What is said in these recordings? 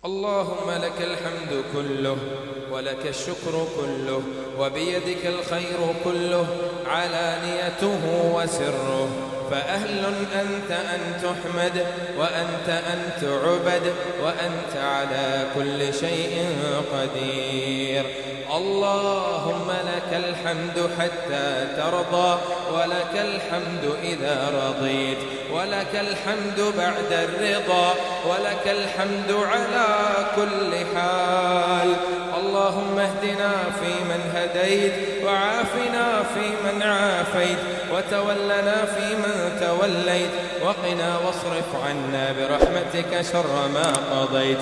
اللهم لك الحمد كله ولك الشكر كله وبيدك الخير كله علانيته وسره، فأهل أنت أن تحمد وأنت أن تعبد وأنت على كل شيء قدير. اللهم لك الحمد حتى ترضى، ولك الحمد إذا رضيت، ولك الحمد بعد الرضا، ولك الحمد على كل حال. اللهم اهدنا فيمن هديت، وعافنا فيمن عافيت، وتولنا فيمن توليت، وقنا واصرف عنا برحمتك شر ما قضيت.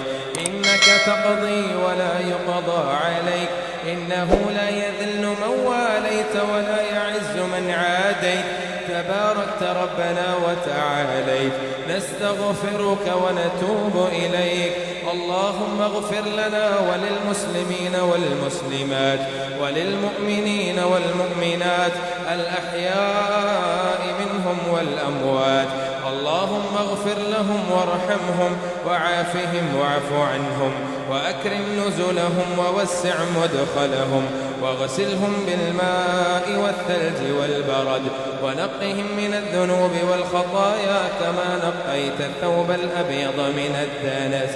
إنك تقضي ولا يقضى عليك، إنه لا يذل من واليت ولا يعز من عاديت، تباركت ربنا وتعاليت. نستغفرك ونتوب إليك. اللهم اغفر لنا وللمسلمين والمسلمات وللمؤمنين والمؤمنات الأحياء منهم والأموات. اللهم اغفر لهم وارحمهم وعافهم واعف عنهم وأكرم نزلهم ووسع مدخلهم واغسلهم بالماء والثلج والبرد ونقهم من الذنوب والخطايا كما نقيت الثوب الأبيض من الدنس.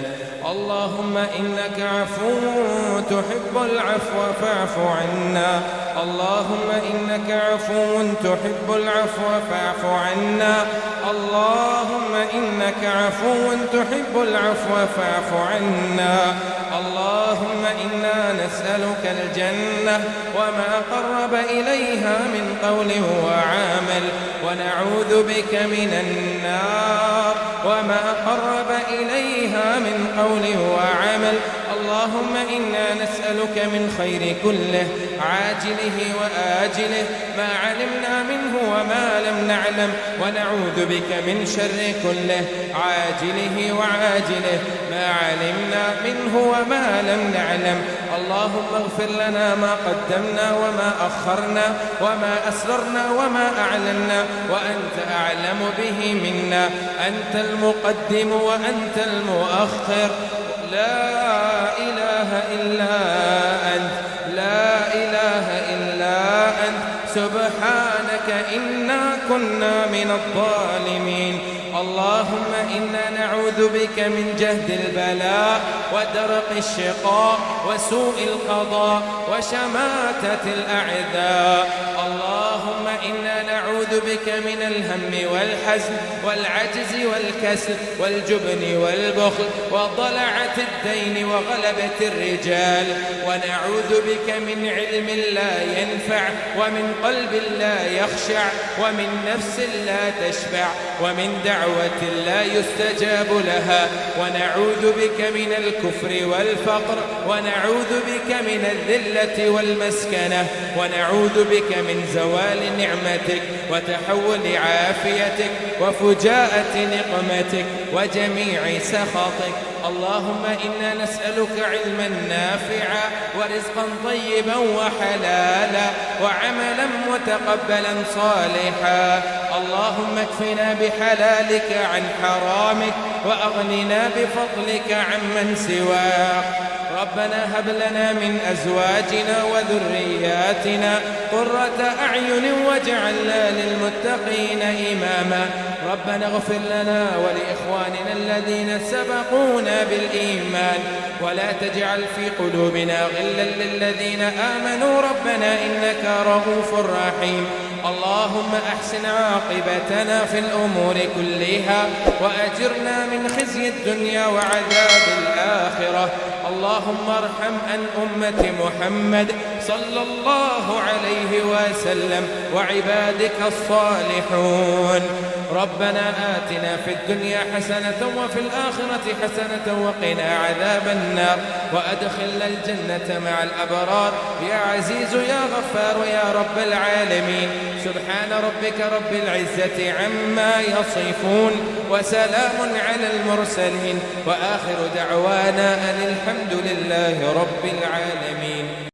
اللهم إنك عفو تحب العفو فاعف عنا. اللهم إنك عفو تحب العفو فاعف عنا. اللهم إنك عفو تحب العفو فاعف عنا. اللهم إنا نسألك الجنة وما قرب إليها من قول وعمل، ونعوذ بك من النار وما قرب إليها من قول وعمل. اللهم إنا نسألك من خير كله عاجله وآجله ما علمنا منه وما لم نعلم، ونعوذ بك من شر كله عاجله وعاجله ما علمنا منه وما لم نعلم. اللهم اغفر لنا ما قدمنا وما أخرنا وما أسررنا وما أعلنا، وأنت أعلم به منا. أنت المقدم وأنت المؤخر، لا إله إلا أنت، لا إله إلا أنت، سبحانك إنا كنا من الظالمين. اللهم إنا نعوذ بك من جهد البلاء ودرق الشقاء وسوء القضاء وشماتة الأعداء. اللهم إنا نعوذ بك من الهم والحزن والعجز والكسل والجبن والبخل وضلعة الدين وغلبة الرجال، ونعوذ بك من علم لا ينفع ومن قلب لا يخشع ومن نفس لا تشبع ومن دعوة لا يستجاب لها، ونعوذ بك من الكفر والفقر، ونعوذ بك من الذلة والمسكنة، ونعوذ بك من زوال نعمتك وتحول عافيتك وفجاءة نقمتك وجميع سخطك. اللهم إنا نسألك علما نافعا ورزقا طيبا وحلالا وعملا متقبلا صالحا. اللهم اكفنا بحلالك عن حرامك وأغننا بفضلك عمن سواك. ربنا هب لنا من أزواجنا وذرياتنا قرة أعين واجعلنا للمتقين إماما. ربنا اغفر لنا ولإخواننا الذين سبقونا بالإيمان، ولا تجعل في قلوبنا غلا للذين آمنوا ربنا إنك رؤوف رحيم. اللهم أحسن عاقبتنا في الأمور كلها وأجرنا من خزي الدنيا وعذاب الآخرة. اللهم ارحم عن أمة محمد صلى الله عليه وسلم وعبادك الصالحون. ربنا آتنا في الدنيا حسنة وفي الآخرة حسنة وقنا عذاب النار، وأدخلنا الجنة مع الأبرار يا عزيز يا غفار يا رب العالمين. سبحان ربك رب العزة عما يصفون، وسلام على المرسلين، وآخر دعوانا أن الحمد لله رب العالمين.